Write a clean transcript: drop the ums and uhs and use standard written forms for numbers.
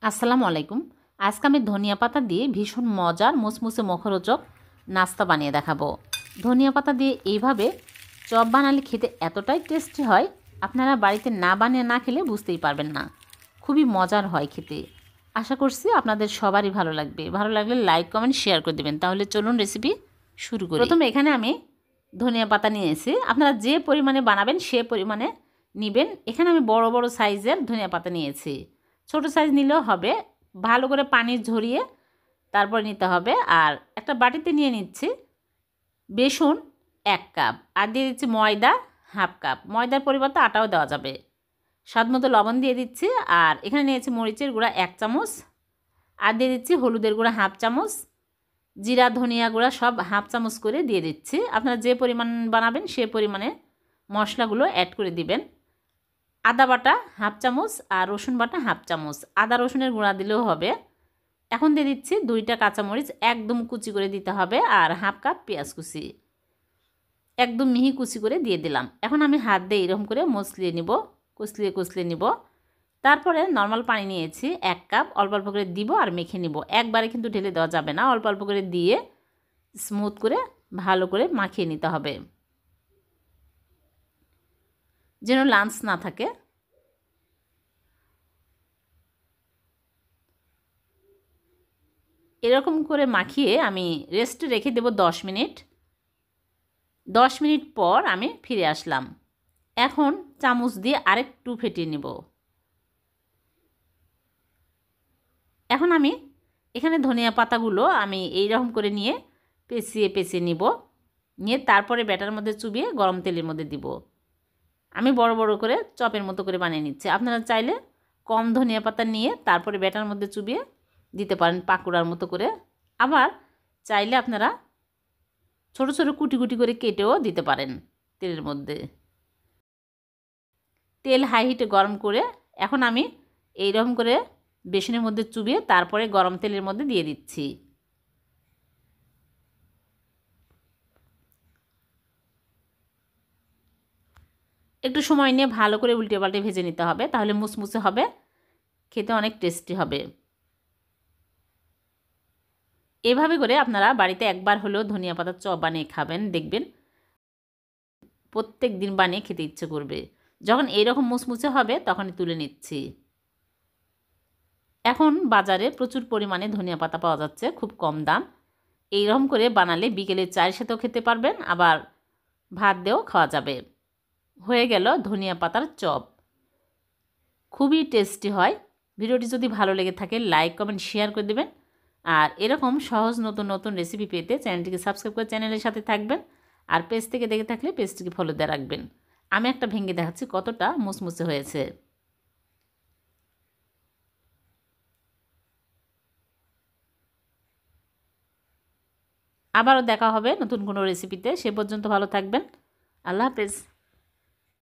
আসসালামু আলাইকুম। আজকে আমি ধনিয়া পাতা দিয়ে ভীষণ মজার মুসমুসে মুখরোচক নাস্তা বানিয়ে দেখাবো। ধনিয়া পাতা দিয়ে এইভাবে চপ বানালে খেতে এতটাই টেস্টি হয়, আপনারা বাড়িতে না বানিয়ে না খেলে বুঝতেই পারবেন না। খুবই মজার হয় খেতে। আশা করছি আপনাদের সবারই ভালো লাগবে। ভালো লাগলে লাইক কমেন্ট শেয়ার করে দেবেন। তাহলে চলুন রেসিপি শুরু করি। প্রথমে এখানে আমি ধনিয়া পাতা নিয়েছি। আপনারা যে পরিমাণে বানাবেন সে পরিমাণে নেবেন। এখানে আমি বড় বড় সাইজের ধনিয়া পাতা নিয়েছি। ছোট সাইজ নিলেও হবে। ভালো করে পানি ঝরিয়ে তারপর নিতে হবে। আর একটা বাটিতে নিয়ে নিচ্ছি বেসন 1 কাপ, আর দিয়ে দিচ্ছি ময়দা হাফ কাপ। ময়দার পরিবর্তে আটাও দেওয়া যাবে। স্বাদ মতো লবণ দিয়ে দিচ্ছি। আর এখানে নিয়েছি মরিচের গুঁড়া 1 চামচ, আর দিয়ে দিচ্ছি হলুদের গুঁড়া হাফ চামচ, জিরা ধনিয়া গুঁড়া সব হাফ চামচ করে দিয়ে দিচ্ছি। আপনারা যে পরিমাণ বানাবেন সে পরিমাণে মশলাগুলো অ্যাড করে দিবেন। আদা বাটা হাফ চামচ আর রসুন বাটা হাফ চামচ। আদা রসুনের গুঁড়া দিলেও হবে। এখন দিয়ে দিচ্ছি 2টা কাঁচামরিচ একদম কুচি করে দিতে হবে, আর হাফ কাপ পেঁয়াজ কুচি একদম মিহি কুচি করে দিয়ে দিলাম। এখন আমি হাত দিয়ে এরকম করে মসলিয়ে নিব, কুচলিয়ে নিব। তারপরে নর্মাল পানি নিয়েছি 1 কাপ, অল্প অল্প করে দিব আর মেখে নিব। একবারে কিন্তু ঢেলে দেওয়া যাবে না, অল্প অল্প করে দিয়ে স্মুথ করে ভালো করে মাখিয়ে নিতে হবে, যেন লাঞ্চ না থাকে। এরকম করে মাখিয়ে আমি রেস্টে রেখে দেব 10 মিনিট। 10 মিনিট পর আমি ফিরে আসলাম। এখন চামচ দিয়ে আরেকটু ফেটিয়ে নেব। এখন আমি এখানে ধনিয়া পাতাগুলো আমি এই রকম করে নিয়ে পেঁচিয়ে নিব। নিয়ে তারপরে ব্যাটার মধ্যে চুবিয়ে গরম তেলের মধ্যে দিব। আমি বড় বড় করে চপের মতো করে বানিয়ে নিচ্ছি। আপনারা চাইলে কম ধনিয়া পাতা নিয়ে তারপরে ব্যাটার মধ্যে চুবিয়ে দিতে পারেন পাকোড়ার মতো করে। আবার চাইলে আপনারা ছোট ছোট কুটি কুটি করে কেটেও দিতে পারেন তেলের মধ্যে। তেল হাই হিটে গরম করে এখন আমি এইরকম করে বেসনের মধ্যে চুবিয়ে তারপরে গরম তেলের মধ্যে দিয়ে দিচ্ছি। একটু সময় নিয়ে ভালো করে উল্টে পাল্টে ভেজে নিতে হবে, তাহলে মুসমুসে হবে, খেতে অনেক টেস্টি হবে। এভাবে করে আপনারা বাড়িতে একবার হলেও ধনিয়া পাতার চপ বানিয়ে খাবেন, দেখবেন প্রত্যেক দিন বানিয়ে খেতে ইচ্ছে করবে। যখন এইরকম মুসমুসে হবে তখনই তুলে নিচ্ছি। এখন বাজারে প্রচুর পরিমাণে ধনিয়া পাতা পাওয়া যাচ্ছে, খুব কম দাম। এইরকম করে বানালে বিকেলে চায়ের সাথেও খেতে পারবেন, আবার ভাত দিয়েও খাওয়া যাবে। হয়ে গেল ধনিয়া পাতার চপ। খুবই টেস্টি হয়। ভিডিওটি যদি ভালো লেগে থাকে লাইক কমেন্ট শেয়ার করে দেবেন। আর এরকম সহজ নতুন নতুন রেসিপি পেতে চ্যানেলটিকে সাবস্ক্রাইব করে চ্যানেলের সাথে থাকবেন। আর পেজ থেকে দেখে থাকলে পেজটিকে ফলো দিয়ে রাখবেন। আমি একটা ভেঙে দেখাচ্ছি কতটা মুসমুসে হয়েছে। আবারও দেখা হবে নতুন কোনো রেসিপিতে। সে পর্যন্ত ভালো থাকবেন। আল্লাহ হাফেজ।